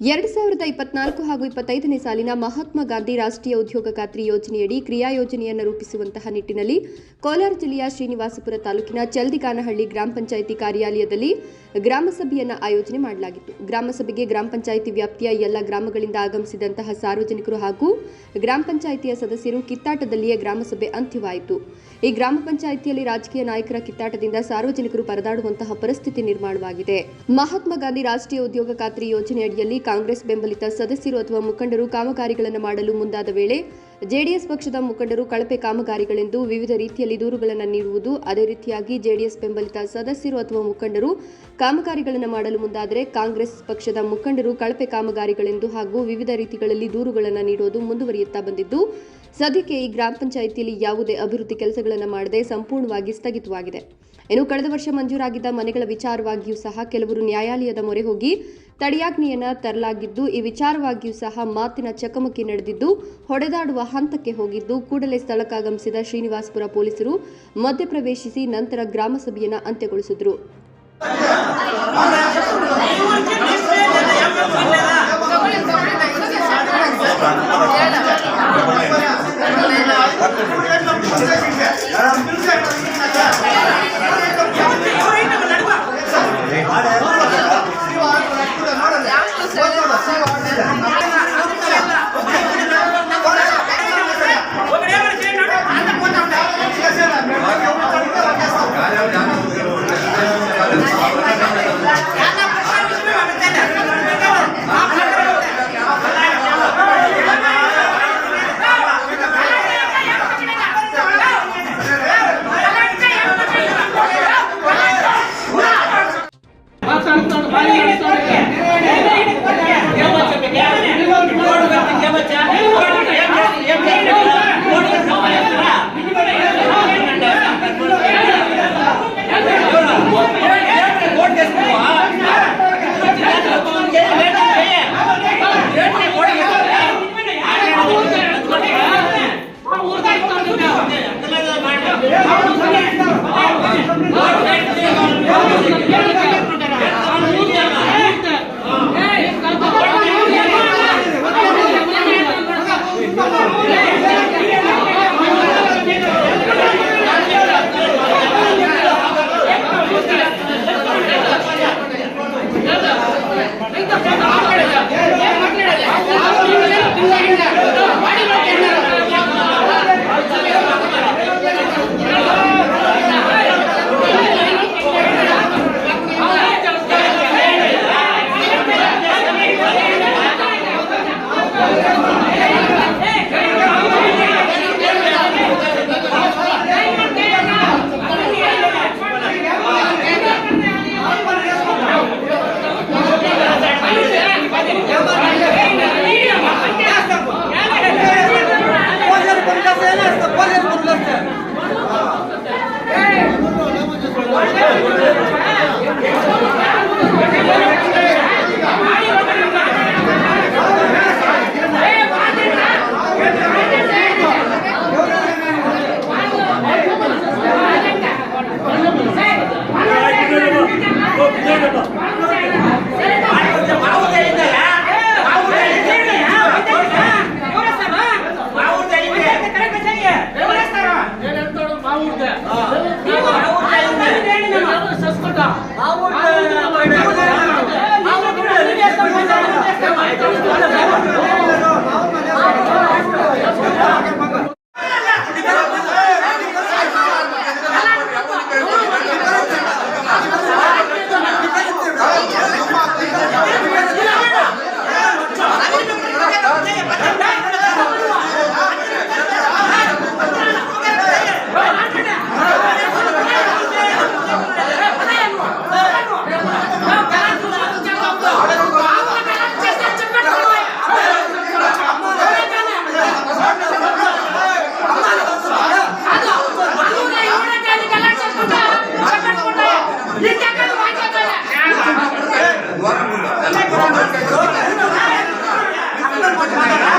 2024 ಹಾಗೂ 25ನೇ ಸಾಲಿನ ಮಹಾತ್ಮ ಗಾಂಧಿ ರಾಷ್ಟ್ರೀಯ ಉದ್ಯೋಗ ಖಾತ್ರಿ ಯೋಜನೆಯಡಿ ಕ್ರಿಯಾ ಯೋಜನೆಯನ್ನು ರೂಪಿಸುವಂತಹ ನಿಟ್ಟಿನಲ್ಲಿ ಕೋಲಾರ ಜಿಲ್ಲೆಯ ಶ್ರೀನಿವಾಸಪುರ ತಾಲೂಕಿನ ಚಲ್ದಿಗಾನಹಳ್ಳಿ ಗ್ರಾಮ ಪಂಚಾಯಿತಿ ಕಾರ್ಯಾಲಯದಲ್ಲಿ ಗ್ರಾಮ ಸಭೆಯನ್ನು ಆಯೋಜನೆ ಮಾಡಲಾಗಿತ್ತು. ಗ್ರಾಮ ಸಭೆಗೆ ಗ್ರಾಮ ಪಂಚಾಯಿತಿ ವ್ಯಾಪ್ತಿಯ ಎಲ್ಲ ಗ್ರಾಮಗಳಿಂದ ಆಗಮಿಸಿದಂತಹ ಸಾರ್ವಜನಿಕರು ಹಾಗೂ ಗ್ರಾಮ ಪಂಚಾಯಿತಿಯ ಸದಸ್ಯರು ಕಿತ್ತಾಟದಲ್ಲಿಯೇ ಗ್ರಾಮ ಸಭೆ ಅಂತ್ಯವಾಯಿತು. ಈ ಗ್ರಾಮ ಪಂಚಾಯಿತಿಯಲ್ಲಿ ರಾಜಕೀಯ ನಾಯಕರ ಕಿತ್ತಾಟದಿಂದ ಸಾರ್ವಜನಿಕರು ಪರದಾಡುವಂತಹ ಪರಿಸ್ಥಿತಿ ನಿರ್ಮಾಣವಾಗಿದೆ. ಮಹಾತ್ಮ ಗಾಂಧಿ ರಾಷ್ಟ್ರೀಯ ಉದ್ಯೋಗ ಖಾತ್ರಿ ಯೋಜನೆಯಡಿಯಲ್ಲಿ ಕಾಂಗ್ರೆಸ್ ಬೆಂಬಲಿತ ಸದಸ್ಯರು ಅಥವಾ ಮುಖಂಡರು ಕಾಮಗಾರಿಗಳನ್ನು ಮಾಡಲು ಮುಂದಾದ ವೇಳೆ ಜೆಡಿಎಸ್ ಪಕ್ಷದ ಮುಖಂಡರು ಕಳಪೆ ಕಾಮಗಾರಿಗಳೆಂದು ವಿವಿಧ ರೀತಿಯಲ್ಲಿ ದೂರುಗಳನ್ನು ನೀಡುವುದು, ಅದೇ ರೀತಿಯಾಗಿ ಜೆಡಿಎಸ್ ಬೆಂಬಲಿತ ಸದಸ್ಯರು ಅಥವಾ ಮುಖಂಡರು ಕಾಮಗಾರಿಗಳನ್ನು ಮಾಡಲು ಮುಂದಾದರೆ ಕಾಂಗ್ರೆಸ್ ಪಕ್ಷದ ಮುಖಂಡರು ಕಳಪೆ ಕಾಮಗಾರಿಗಳೆಂದು ಹಾಗೂ ವಿವಿಧ ರೀತಿಗಳಲ್ಲಿ ದೂರುಗಳನ್ನು ನೀಡುವುದು ಮುಂದುವರಿಯುತ್ತಾ ಬಂದಿದ್ದು, ಸದ್ಯಕ್ಕೆ ಈ ಗ್ರಾಮ ಪಂಚಾಯಿತಿಯಲ್ಲಿ ಯಾವುದೇ ಅಭಿವೃದ್ಧಿ ಕೆಲಸಗಳನ್ನು ಮಾಡದೆ ಸಂಪೂರ್ಣವಾಗಿ ಸ್ಥಗಿತವಾಗಿದೆ. ಇನ್ನು ಕಳೆದ ವರ್ಷ ಮಂಜೂರಾಗಿದ್ದ ಮನೆಗಳ ವಿಚಾರವಾಗಿಯೂ ಸಹ ಕೆಲವರು ನ್ಯಾಯಾಲಯದ ಮೊರೆ ಹೋಗಿ ತಡೆಯಾಜ್ಞೆಯನ್ನು ತರಲಾಗಿದ್ದು, ಈ ವಿಚಾರವಾಗಿಯೂ ಸಹ ಮಾತಿನ ಚಕಮಕಿ ನಡೆದಿದ್ದು, ಹೊಡೆದಾಡುವ ಹಂತಕ್ಕೆ ಹೋಗಿದ್ದು, ಕೂಡಲೇ ಸ್ಥಳಕ್ಕಾಗಮಿಸಿದ ಶ್ರೀನಿವಾಸಪುರ ಪೊಲೀಸರು ಮಧ್ಯಪ್ರವೇಶಿಸಿ ನಂತರ ಗ್ರಾಮ ಸಭೆಯನ್ನು ಅಂತ್ಯಗೊಳಿಸಿದರು. Gracias.